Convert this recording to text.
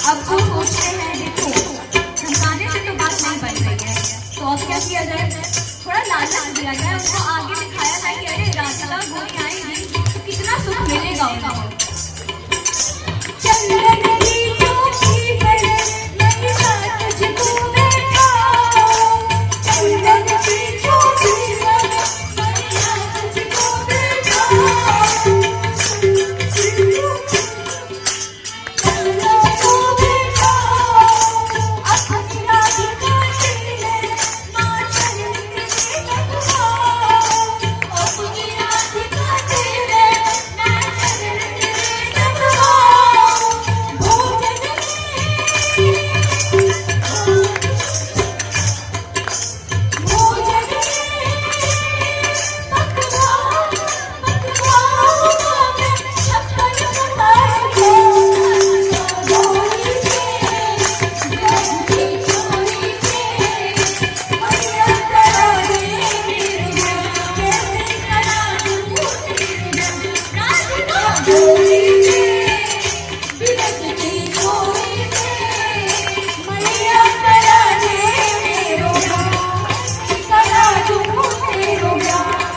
अब तो सोचते हैं देखो धमकाने से तो बात नहीं बन रही है, तो अब क्या किया जाए, थोड़ा लालच दिया जाए, उनको आगे दिखाया जाए कि अरे राधिका गोरी आएगी तो कितना सुख मिलेगा उनको। Oh